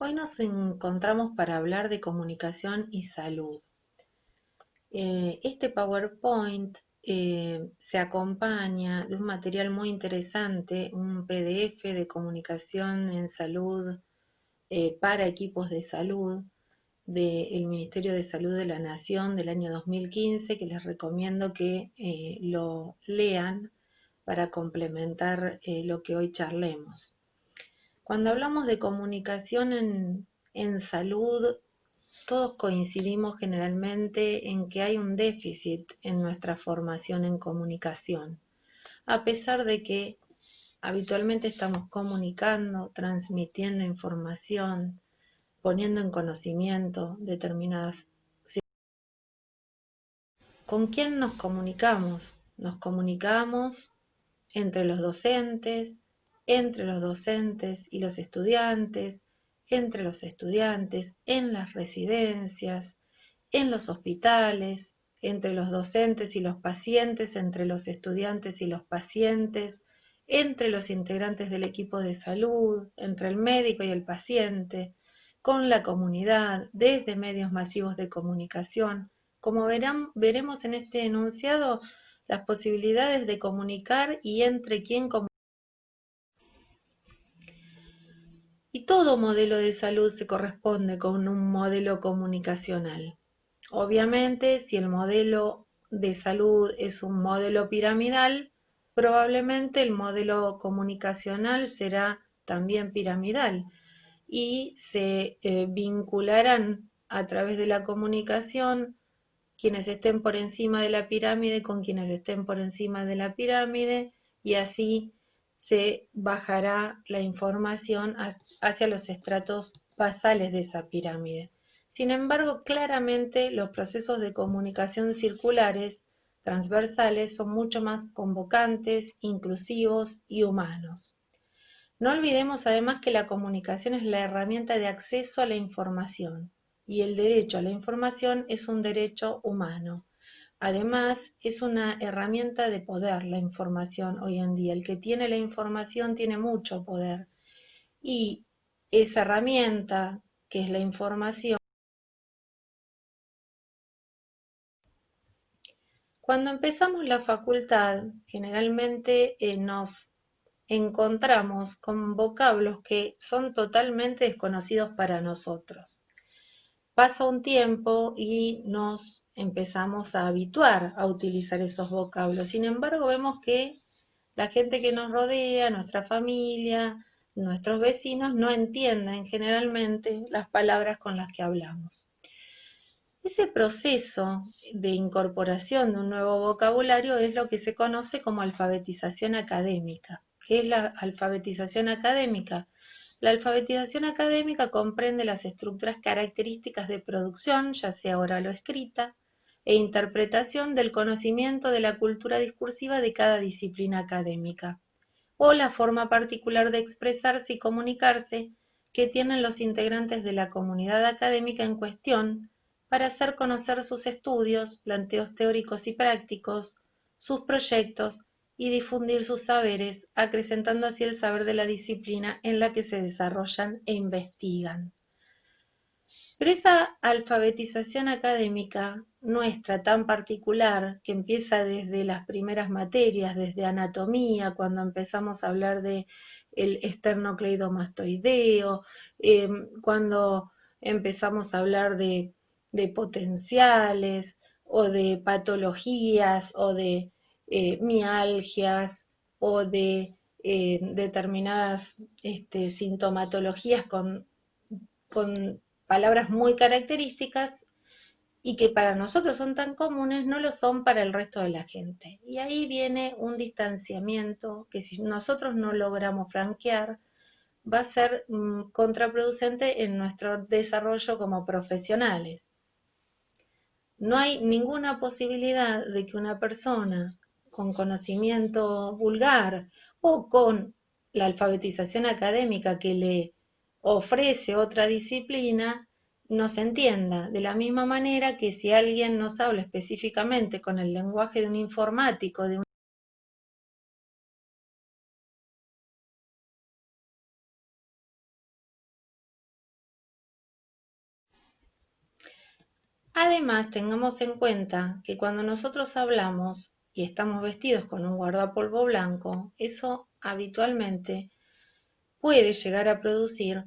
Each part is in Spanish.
Hoy nos encontramos para hablar de comunicación y salud. Este PowerPoint se acompaña de un material muy interesante, un PDF de comunicación en salud para equipos de salud del Ministerio de Salud de la Nación del año 2015, que les recomiendo que lo lean para complementar lo que hoy charlemos. Cuando hablamos de comunicación en salud, todos coincidimos generalmente en que hay un déficit en nuestra formación en comunicación, a pesar de que habitualmente estamos comunicando, transmitiendo información, poniendo en conocimiento determinadas situaciones. ¿Con quién nos comunicamos? Nos comunicamos entre los docentes y los estudiantes, entre los estudiantes, en las residencias, en los hospitales, entre los docentes y los pacientes, entre los estudiantes y los pacientes, entre los integrantes del equipo de salud, entre el médico y el paciente, con la comunidad, desde medios masivos de comunicación. Como veremos en este enunciado, las posibilidades de comunicar y entre quién comunicar. Y todo modelo de salud se corresponde con un modelo comunicacional. Obviamente, si el modelo de salud es un modelo piramidal, probablemente el modelo comunicacional será también piramidal y se vincularán a través de la comunicación quienes estén por encima de la pirámide con quienes estén por encima de la pirámide, y así se bajará la información hacia los estratos basales de esa pirámide. Sin embargo, claramente los procesos de comunicación circulares, transversales, son mucho más convocantes, inclusivos y humanos. No olvidemos además que la comunicación es la herramienta de acceso a la información, y el derecho a la información es un derecho humano. Además, es una herramienta de poder la información hoy en día. El que tiene la información tiene mucho poder. Y esa herramienta, que es la información, cuando empezamos la facultad, generalmente nos encontramos con vocablos que son totalmente desconocidos para nosotros. Pasa un tiempo y nos empezamos a habituar a utilizar esos vocablos. Sin embargo, vemos que la gente que nos rodea, nuestra familia, nuestros vecinos, no entienden generalmente las palabras con las que hablamos. Ese proceso de incorporación de un nuevo vocabulario es lo que se conoce como alfabetización académica. ¿Qué es la alfabetización académica? La alfabetización académica comprende las estructuras características de producción, ya sea oral o escrita, e interpretación del conocimiento de la cultura discursiva de cada disciplina académica, o la forma particular de expresarse y comunicarse que tienen los integrantes de la comunidad académica en cuestión para hacer conocer sus estudios, planteos teóricos y prácticos, sus proyectos y difundir sus saberes, acrecentando así el saber de la disciplina en la que se desarrollan e investigan. Pero esa alfabetización académica nuestra tan particular, que empieza desde las primeras materias, desde anatomía, cuando empezamos a hablar de el esternocleidomastoideo, cuando empezamos a hablar de potenciales o de patologías o de mialgias o de determinadas sintomatologías con palabras muy características y que para nosotros son tan comunes, no lo son para el resto de la gente. Y ahí viene un distanciamiento que, si nosotros no logramos franquear, va a ser contraproducente en nuestro desarrollo como profesionales. No hay ninguna posibilidad de que una persona con conocimiento vulgar o con la alfabetización académica que le ofrece otra disciplina nos entienda, de la misma manera que si alguien nos habla específicamente con el lenguaje de un informático, de un Además, tengamos en cuenta que cuando nosotros hablamos y estamos vestidos con un guardapolvo blanco, eso habitualmente puede llegar a producir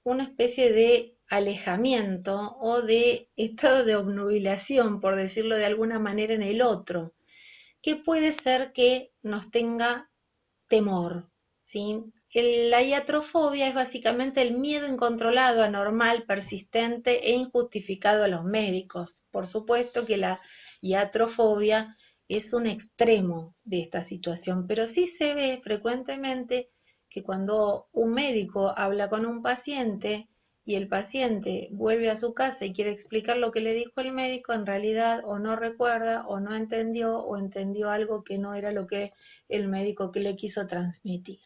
una especie de alejamiento o de estado de obnubilación, por decirlo de alguna manera, en el otro, que puede ser que nos tenga temor, ¿sí? La iatrofobia es básicamente el miedo incontrolado, anormal, persistente e injustificado a los médicos. Por supuesto que la iatrofobia es un extremo de esta situación, pero sí se ve frecuentemente que cuando un médico habla con un paciente y el paciente vuelve a su casa y quiere explicar lo que le dijo el médico, en realidad o no recuerda o no entendió o entendió algo que no era lo que el médico que le quiso transmitir.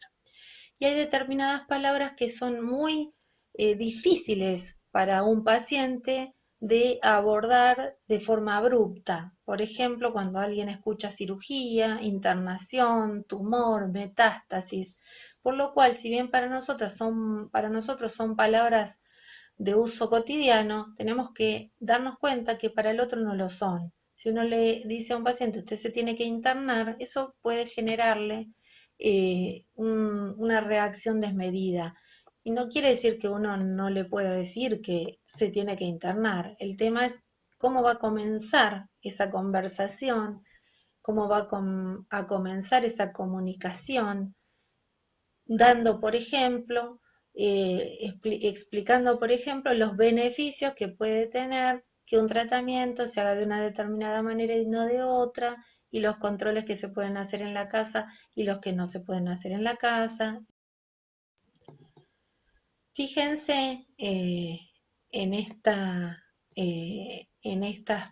Y hay determinadas palabras que son muy difíciles para un paciente de abordar de forma abrupta. Por ejemplo, cuando alguien escucha cirugía, internación, tumor, metástasis, por lo cual, si bien para nosotros son palabras de uso cotidiano, tenemos que darnos cuenta que para el otro no lo son. Si uno le dice a un paciente, usted se tiene que internar, eso puede generarle una reacción desmedida. Y no quiere decir que uno no le pueda decir que se tiene que internar. El tema es cómo va a comenzar esa conversación, cómo va a comenzar esa comunicación, dando, por ejemplo, explicando, por ejemplo, los beneficios que puede tener que un tratamiento se haga de una determinada manera y no de otra, y los controles que se pueden hacer en la casa y los que no se pueden hacer en la casa. Fíjense en estas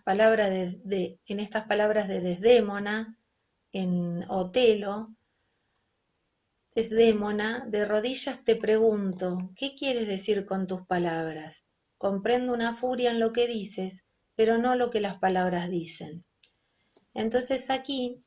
palabras en estas palabras de Desdémona, en Otelo. Desdémona, de rodillas te pregunto, ¿qué quieres decir con tus palabras? Comprendo una furia en lo que dices, pero no lo que las palabras dicen. Entonces aquí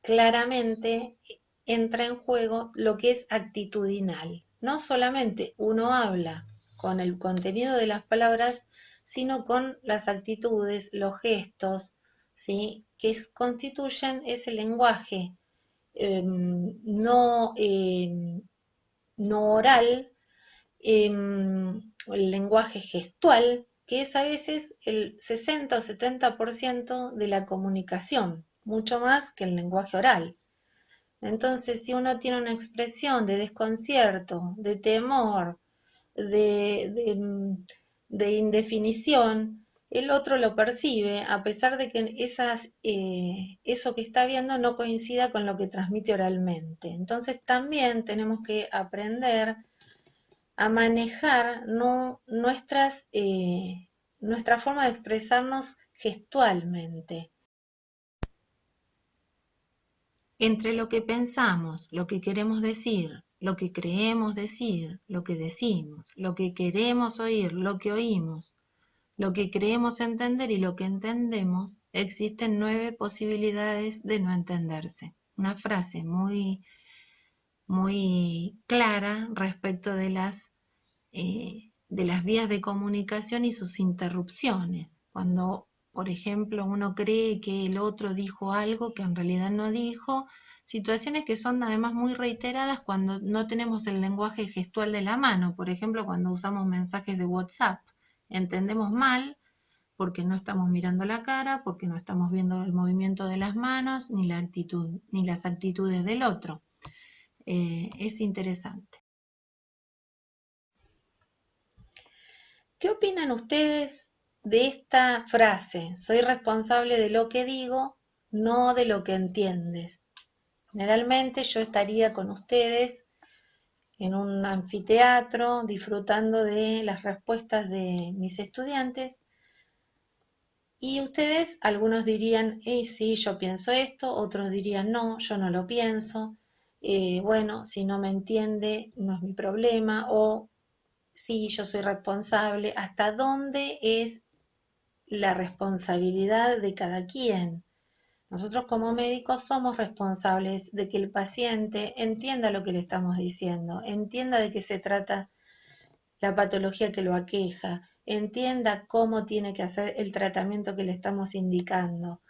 claramente entra en juego lo que es actitudinal. No solamente uno habla con el contenido de las palabras, sino con las actitudes, los gestos, ¿sí? Que constituyen ese lenguaje no, no oral, el lenguaje gestual, que es a veces el 60 o 70% de la comunicación, mucho más que el lenguaje oral. Entonces, si uno tiene una expresión de desconcierto, de temor, de indefinición, el otro lo percibe, a pesar de que eso que está viendo no coincida con lo que transmite oralmente. Entonces también tenemos que aprender a manejar nuestra forma de expresarnos gestualmente. Entre lo que pensamos, lo que queremos decir, lo que creemos decir, lo que decimos, lo que queremos oír, lo que oímos, lo que creemos entender y lo que entendemos, existen 9 posibilidades de no entenderse. Una frase muy, muy clara respecto de las vías de comunicación y sus interrupciones. Cuando, por ejemplo, uno cree que el otro dijo algo que en realidad no dijo, situaciones que son además muy reiteradas cuando no tenemos el lenguaje gestual de la mano, por ejemplo, cuando usamos mensajes de WhatsApp. Entendemos mal porque no estamos mirando la cara, porque no estamos viendo el movimiento de las manos, ni la actitud, ni las actitudes del otro. Es interesante. ¿Qué opinan ustedes de esta frase? Soy responsable de lo que digo, no de lo que entiendes. Generalmente yo estaría con ustedes en un anfiteatro disfrutando de las respuestas de mis estudiantes y ustedes, algunos dirían, sí, yo pienso esto, otros dirían, no, yo no lo pienso, bueno, si no me entiende, no es mi problema, o sí, yo soy responsable, ¿hasta dónde es la responsabilidad de cada quien? Nosotros como médicos somos responsables de que el paciente entienda lo que le estamos diciendo, entienda de qué se trata la patología que lo aqueja, entienda cómo tiene que hacer el tratamiento que le estamos indicando.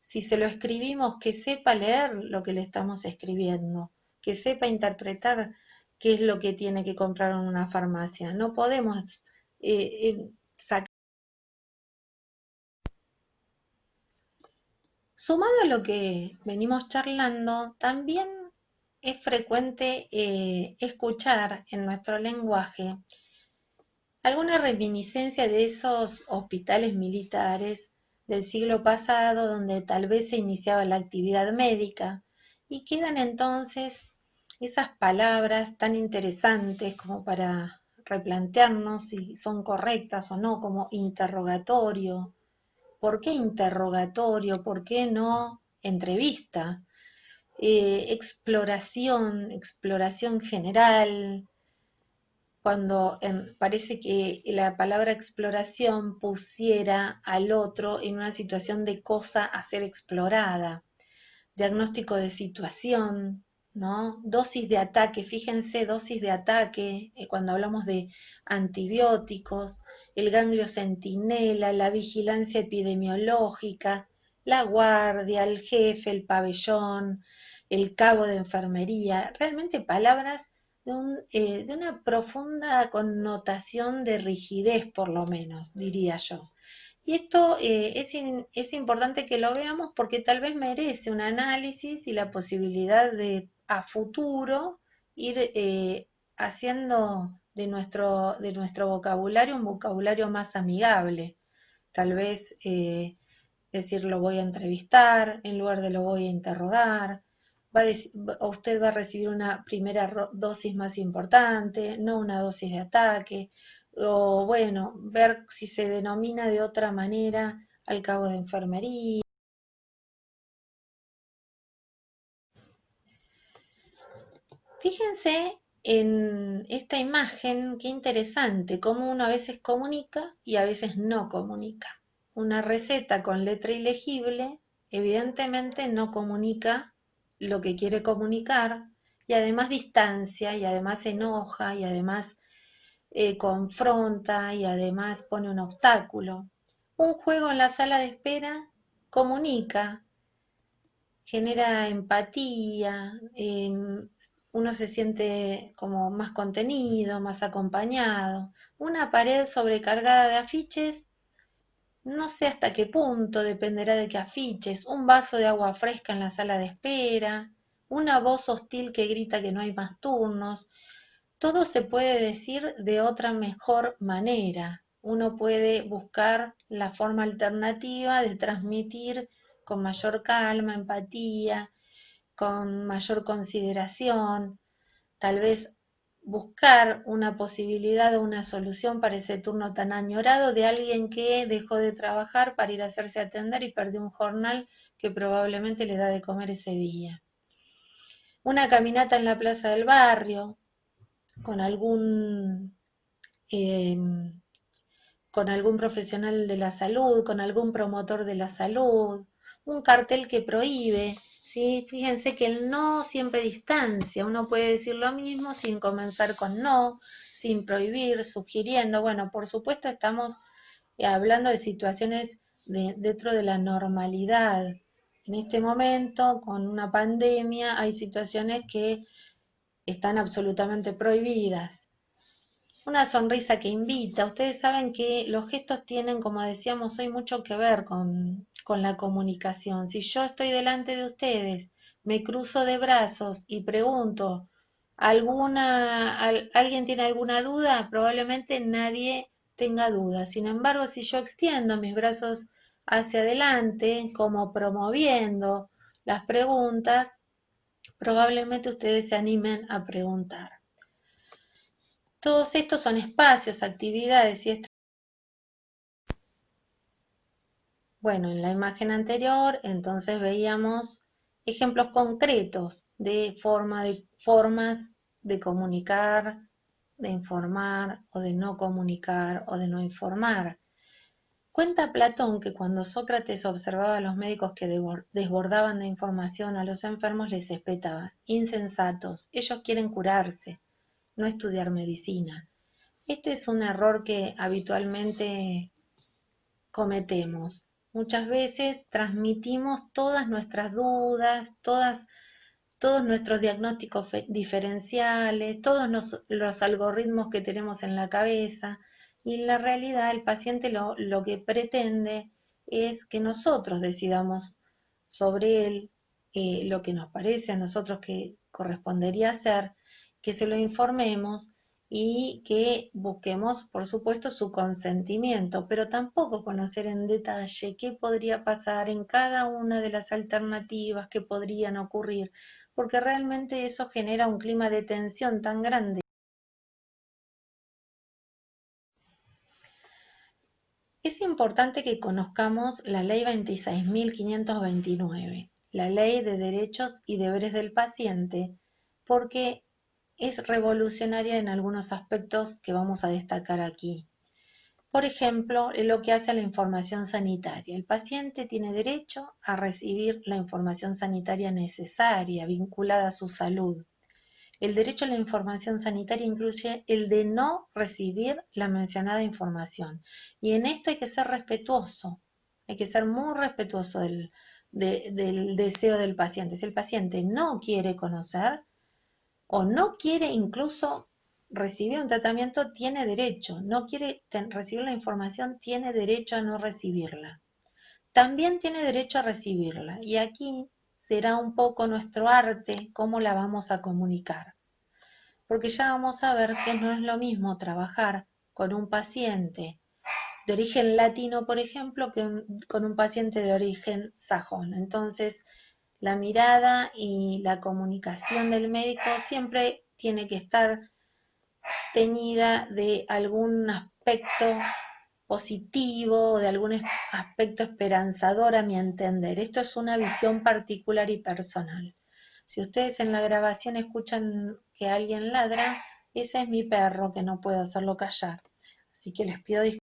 Si se lo escribimos, que sepa leer lo que le estamos escribiendo, que sepa interpretar qué es lo que tiene que comprar en una farmacia. No podemos sacar. Sumado a lo que venimos charlando, también es frecuente escuchar en nuestro lenguaje alguna reminiscencia de esos hospitales militares del siglo pasado donde tal vez se iniciaba la actividad médica y quedan entonces esas palabras tan interesantes como para replantearnos si son correctas o no, como interrogatorio. ¿Por qué interrogatorio? ¿Por qué no entrevista? Exploración general, cuando parece que la palabra exploración pusiera al otro en una situación de cosa a ser explorada. Diagnóstico de situación, ¿no? Dosis de ataque, fíjense, dosis de ataque, cuando hablamos de antibióticos, el ganglio centinela, la vigilancia epidemiológica, la guardia, el jefe, el pabellón, el cabo de enfermería, realmente palabras de una profunda connotación de rigidez, por lo menos, diría yo. Y esto es importante que lo veamos porque tal vez merece un análisis y la posibilidad de a futuro ir haciendo de nuestro vocabulario un vocabulario más amigable. Tal vez decir lo voy a entrevistar en lugar de lo voy a interrogar. Usted va a recibir una primera dosis más importante, no una dosis de ataque, o bueno, ver si se denomina de otra manera al cabo de enfermería. Fíjense en esta imagen, qué interesante, cómo uno a veces comunica y a veces no comunica. Una receta con letra ilegible evidentemente no comunica lo que quiere comunicar y además distancia y además enoja y además confronta y además pone un obstáculo. Un juego en la sala de espera comunica, genera empatía, uno se siente como más contenido, más acompañado. Una pared sobrecargada de afiches, no sé hasta qué punto, dependerá de qué afiches, un vaso de agua fresca en la sala de espera, una voz hostil que grita que no hay más turnos. Todo se puede decir de otra mejor manera. Uno puede buscar la forma alternativa de transmitir con mayor calma, empatía, con mayor consideración, tal vez buscar una posibilidad o una solución para ese turno tan añorado de alguien que dejó de trabajar para ir a hacerse atender y perdió un jornal que probablemente le da de comer ese día. Una caminata en la plaza del barrio con eh, con algún profesional de la salud, con algún promotor de la salud, un cartel que prohíbe, ¿sí? Fíjense que el no siempre distancia, uno puede decir lo mismo sin comenzar con no, sin prohibir, sugiriendo, bueno, por supuesto estamos hablando de situaciones dentro de la normalidad. En este momento, con una pandemia, hay situaciones que están absolutamente prohibidas. Una sonrisa que invita. Ustedes saben que los gestos tienen, como decíamos hoy, mucho que ver con la comunicación. Si yo estoy delante de ustedes, me cruzo de brazos y pregunto, ¿alguien tiene alguna duda? Probablemente nadie tenga duda. Sin embargo, si yo extiendo mis brazos hacia adelante, como promoviendo las preguntas, probablemente ustedes se animen a preguntar. Todos estos son espacios, actividades y bueno, en la imagen anterior entonces veíamos ejemplos concretos de formas de comunicar, de informar o de no comunicar o de no informar. Cuenta Platón que cuando Sócrates observaba a los médicos que desbordaban de información a los enfermos les espetaba, insensatos, ellos quieren curarse, no estudiar medicina. Este es un error que habitualmente cometemos. Muchas veces transmitimos todas nuestras dudas, todos nuestros diagnósticos diferenciales, todos los algoritmos que tenemos en la cabeza, y en la realidad el paciente lo que pretende es que nosotros decidamos sobre él lo que nos parece a nosotros que correspondería hacer, que se lo informemos y que busquemos, por supuesto, su consentimiento, pero tampoco conocer en detalle qué podría pasar en cada una de las alternativas que podrían ocurrir, porque realmente eso genera un clima de tensión tan grande. Es importante que conozcamos la Ley 26.529, la Ley de Derechos y Deberes del Paciente, porque es revolucionaria en algunos aspectos que vamos a destacar aquí. Por ejemplo, en lo que hace a la información sanitaria. El paciente tiene derecho a recibir la información sanitaria necesaria, vinculada a su salud. El derecho a la información sanitaria incluye el de no recibir la mencionada información. Y en esto hay que ser respetuoso, hay que ser muy respetuoso del deseo del paciente. Si el paciente no quiere conocer o no quiere incluso recibir un tratamiento, tiene derecho. No quiere recibir la información, tiene derecho a no recibirla. También tiene derecho a recibirla. Y aquí será un poco nuestro arte cómo la vamos a comunicar, porque ya vamos a ver que no es lo mismo trabajar con un paciente de origen latino, por ejemplo, que con un paciente de origen sajón. Entonces, la mirada y la comunicación del médico siempre tiene que estar teñida de algún aspecto positivo o de algún aspecto esperanzador, a mi entender. Esto es una visión particular y personal. Si ustedes en la grabación escuchan que alguien ladra, ese es mi perro que no puedo hacerlo callar. Así que les pido disculpas.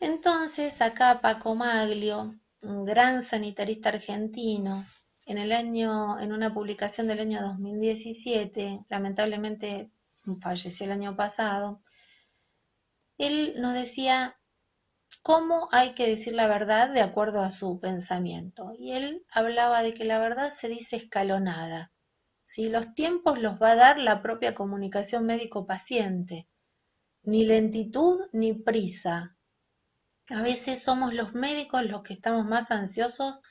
Entonces, acá Paco Maglio, un gran sanitarista argentino, en una publicación del año 2017, lamentablemente falleció el año pasado, él nos decía cómo hay que decir la verdad de acuerdo a su pensamiento. Y él hablaba de que la verdad se dice escalonada. Si los tiempos los va a dar la propia comunicación médico-paciente, ni lentitud ni prisa. A veces somos los médicos los que estamos más ansiosos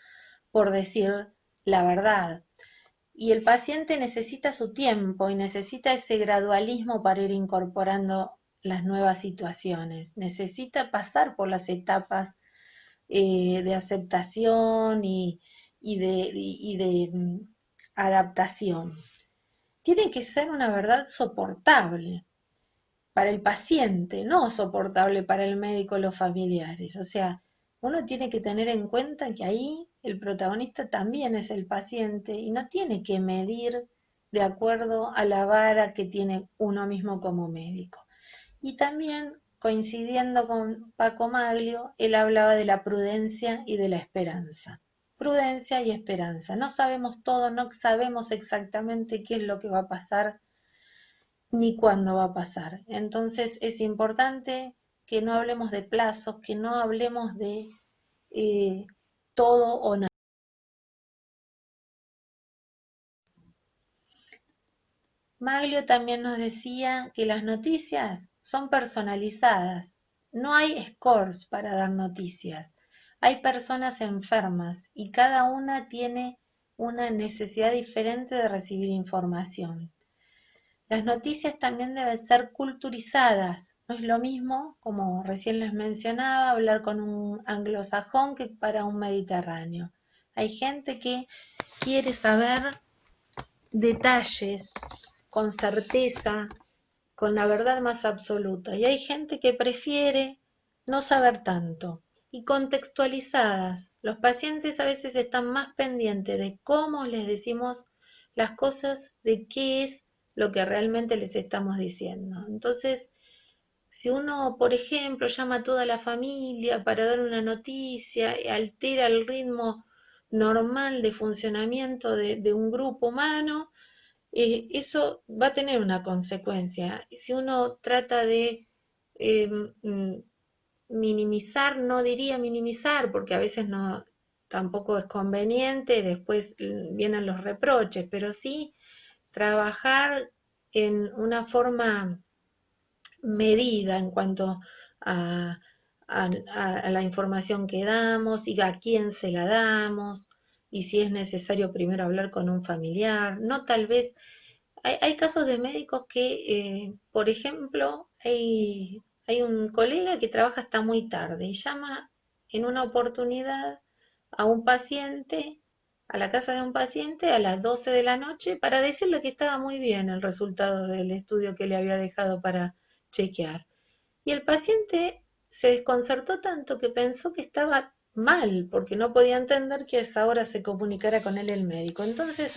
por decir la verdad. Y el paciente necesita su tiempo y necesita ese gradualismo para ir incorporando las nuevas situaciones. Necesita pasar por las etapas de aceptación y de adaptación. Tiene que ser una verdad soportable para el paciente, no soportable para el médico o los familiares. O sea, uno tiene que tener en cuenta que ahí el protagonista también es el paciente y no tiene que medir de acuerdo a la vara que tiene uno mismo como médico. Y también, coincidiendo con Paco Maglio, él hablaba de la prudencia y de la esperanza. Prudencia y esperanza. No sabemos todo, no sabemos exactamente qué es lo que va a pasar ni cuándo va a pasar. Entonces es importante que no hablemos de plazos, que no hablemos de eh, todo o nada. Maglio también nos decía que las noticias son personalizadas. No hay scores para dar noticias. Hay personas enfermas y cada una tiene una necesidad diferente de recibir información. Las noticias también deben ser culturizadas. No es lo mismo, como recién les mencionaba, hablar con un anglosajón que para un mediterráneo. Hay gente que quiere saber detalles con certeza, con la verdad más absoluta. Y hay gente que prefiere no saber tanto. Y contextualizadas. Los pacientes a veces están más pendientes de cómo les decimos las cosas, de qué es lo que realmente les estamos diciendo. Entonces, si uno, por ejemplo, llama a toda la familia para dar una noticia, altera el ritmo normal de funcionamiento de un grupo humano, eso va a tener una consecuencia. Si uno trata de eh, mm, minimizar, no diría minimizar, porque a veces no, tampoco es conveniente, después vienen los reproches, pero sí trabajar en una forma medida en cuanto a, a la información que damos y a quién se la damos y si es necesario primero hablar con un familiar, no tal vez hay casos de médicos que, por ejemplo, hay un colega que trabaja hasta muy tarde y llama en una oportunidad a un paciente, a la casa de un paciente a las 12 de la noche para decirle que estaba muy bien el resultado del estudio que le había dejado para chequear. Y el paciente se desconcertó tanto que pensó que estaba mal, porque no podía entender que a esa hora se comunicara con él el médico. Entonces,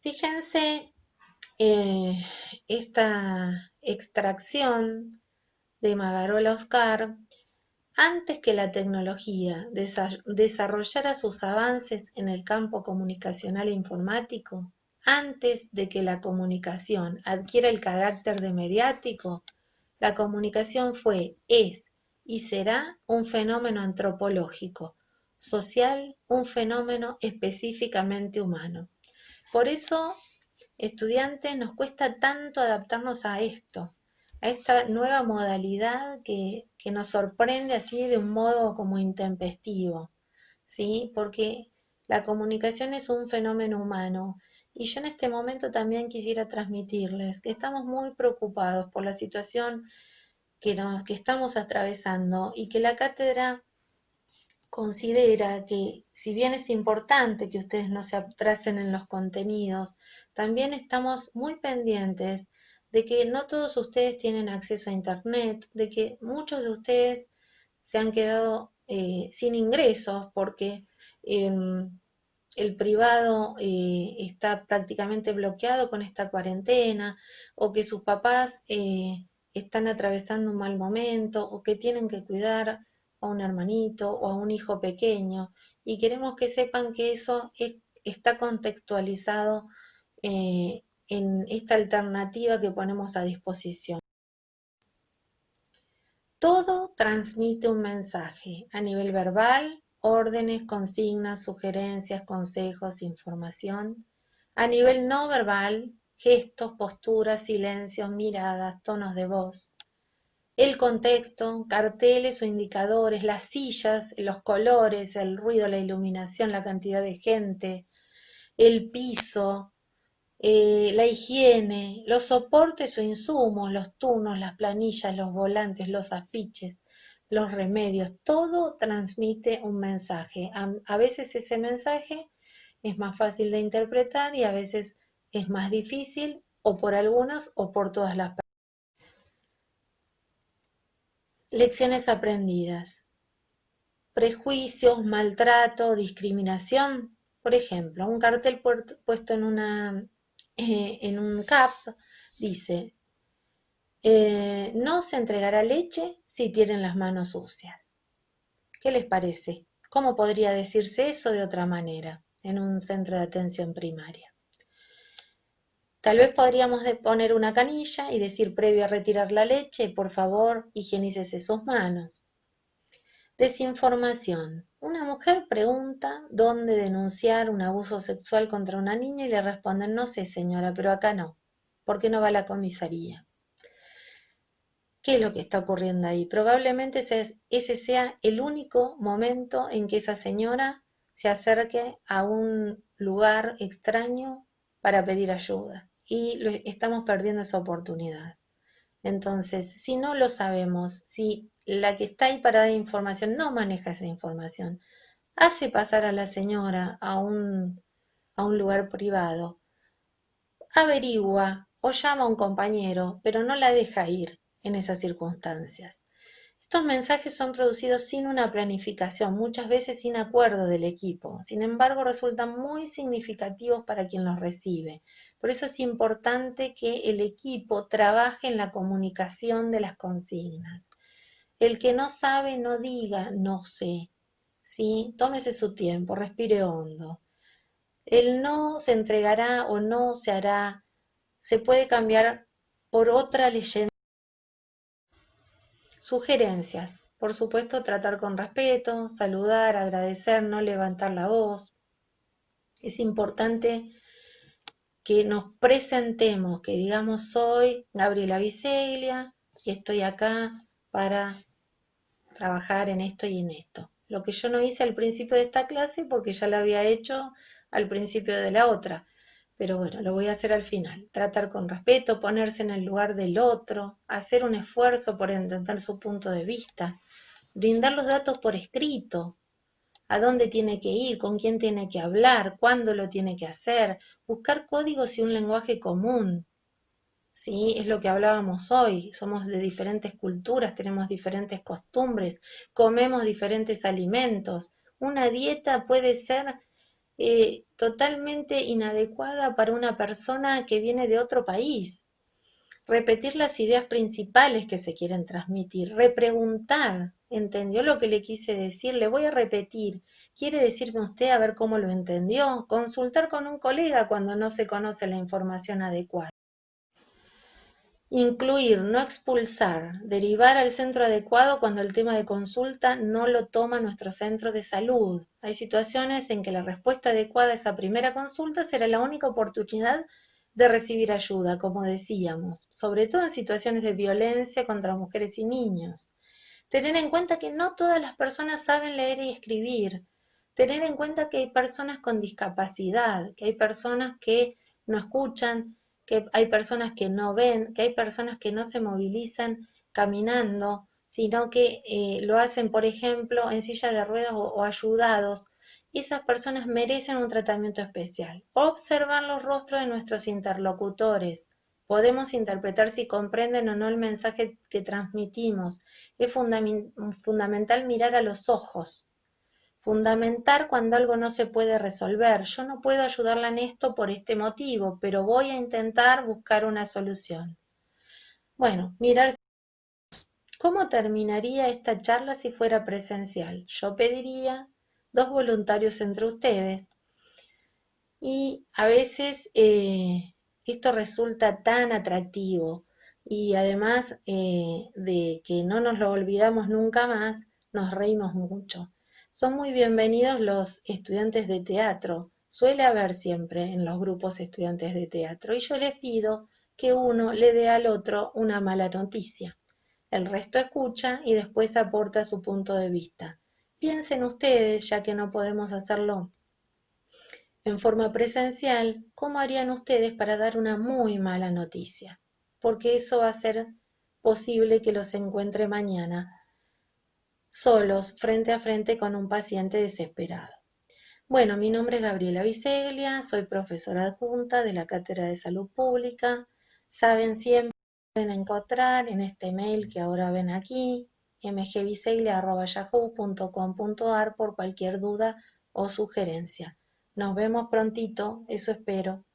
fíjense esta extracción de Magarola Oscar, antes que la tecnología desarrollara sus avances en el campo comunicacional e informático, antes de que la comunicación adquiera el carácter de mediático, la comunicación fue, es y será un fenómeno antropológico, social, un fenómeno específicamente humano. Por eso, estudiantes, nos cuesta tanto adaptarnos a esto, a esta nueva modalidad que nos sorprende así de un modo como intempestivo, ¿sí? Porque la comunicación es un fenómeno humano y yo en este momento también quisiera transmitirles que estamos muy preocupados por la situación que estamos atravesando y que la cátedra considera que, si bien es importante que ustedes no se atrasen en los contenidos, también estamos muy pendientes de que no todos ustedes tienen acceso a Internet, de que muchos de ustedes se han quedado sin ingresos porque eh, el privado está prácticamente bloqueado con esta cuarentena, o que sus papás están atravesando un mal momento, o que tienen que cuidar a un hermanito o a un hijo pequeño. Y queremos que sepan que eso está contextualizado en esta alternativa que ponemos a disposición. Todo transmite un mensaje a nivel verbal, órdenes, consignas, sugerencias, consejos, información. A nivel no verbal, gestos, posturas, silencios, miradas, tonos de voz. El contexto, carteles o indicadores, las sillas, los colores, el ruido, la iluminación, la cantidad de gente, el piso, la higiene, los soportes o insumos, los turnos, las planillas, los volantes, los afiches, los remedios, todo transmite un mensaje. A veces ese mensaje es más fácil de interpretar y a veces es más difícil, o por algunas o por todas las personas. Lecciones aprendidas. Prejuicios, maltrato, discriminación. Por ejemplo, un cartel puesto en un CAP dice: no se entregará leche si tienen las manos sucias. ¿Qué les parece? ¿Cómo podría decirse eso de otra manera en un centro de atención primaria? Tal vez podríamos poner una canilla y decir: previo a retirar la leche, por favor, higienícese sus manos. Desinformación. Una mujer pregunta dónde denunciar un abuso sexual contra una niña y le responden: no sé, señora, pero acá no. ¿Por qué no va a la comisaría? ¿Qué es lo que está ocurriendo ahí? Probablemente ese sea el único momento en que esa señora se acerque a un lugar extraño para pedir ayuda. Y estamos perdiendo esa oportunidad. Entonces, si no lo sabemos, si la que está ahí para dar información no maneja esa información, hace pasar a la señora a un lugar privado, averigua o llama a un compañero, pero no la deja ir en esas circunstancias. Estos mensajes son producidos sin una planificación, muchas veces sin acuerdo del equipo. Sin embargo, resultan muy significativos para quien los recibe. Por eso es importante que el equipo trabaje en la comunicación de las consignas. El que no sabe no diga no sé, ¿sí? Tómese su tiempo, respire hondo. El no se entregará o no se hará, se puede cambiar por otra leyenda. Sugerencias. Por supuesto, tratar con respeto, saludar, agradecer, no levantar la voz. Es importante que nos presentemos, que digamos soy Gabriela Biseglia y estoy acá para trabajar en esto y en esto. Lo que yo no hice al principio de esta clase porque ya lo había hecho al principio de la otra. Pero bueno, lo voy a hacer al final. Tratar con respeto, ponerse en el lugar del otro, hacer un esfuerzo por entender su punto de vista, brindar los datos por escrito, a dónde tiene que ir, con quién tiene que hablar, cuándo lo tiene que hacer, buscar códigos y un lenguaje común. Sí, es lo que hablábamos hoy. Somos de diferentes culturas, tenemos diferentes costumbres, comemos diferentes alimentos. Una dieta puede ser totalmente inadecuada para una persona que viene de otro país. Repetir las ideas principales que se quieren transmitir, repreguntar, ¿entendió lo que le quise decir? Le voy a repetir, ¿quiere decirme usted a ver cómo lo entendió? Consultar con un colega cuando no se conoce la información adecuada. Incluir, no expulsar, derivar al centro adecuado cuando el tema de consulta no lo toma nuestro centro de salud. Hay situaciones en que la respuesta adecuada a esa primera consulta será la única oportunidad de recibir ayuda, como decíamos, sobre todo en situaciones de violencia contra mujeres y niños. Tener en cuenta que no todas las personas saben leer y escribir. Tener en cuenta que hay personas con discapacidad, que hay personas que no escuchan, que hay personas que no ven, que hay personas que no se movilizan caminando, sino que lo hacen, por ejemplo, en silla de ruedas o ayudados. Esas personas merecen un tratamiento especial. Observar los rostros de nuestros interlocutores. Podemos interpretar si comprenden o no el mensaje que transmitimos. Es fundamental mirar a los ojos. Fundamentar cuando algo no se puede resolver. Yo no puedo ayudarla en esto por este motivo, pero voy a intentar buscar una solución. Bueno, mirar cómo terminaría esta charla si fuera presencial. Yo pediría 2 voluntarios entre ustedes y a veces esto resulta tan atractivo y además de que no nos lo olvidamos nunca más, nos reímos mucho. Son muy bienvenidos los estudiantes de teatro, suele haber siempre en los grupos estudiantes de teatro y yo les pido que uno le dé al otro una mala noticia. El resto escucha y después aporta su punto de vista. Piensen ustedes, ya que no podemos hacerlo en forma presencial, ¿cómo harían ustedes para dar una muy mala noticia? Porque eso va a ser posible que los encuentre mañana solos, frente a frente con un paciente desesperado. Bueno, mi nombre es Gabriela Biseglia, soy profesora adjunta de la Cátedra de Salud Pública. Saben, siempre pueden encontrar en este mail que ahora ven aquí, mgbiseglia@yahoo.com.ar por cualquier duda o sugerencia. Nos vemos prontito, eso espero.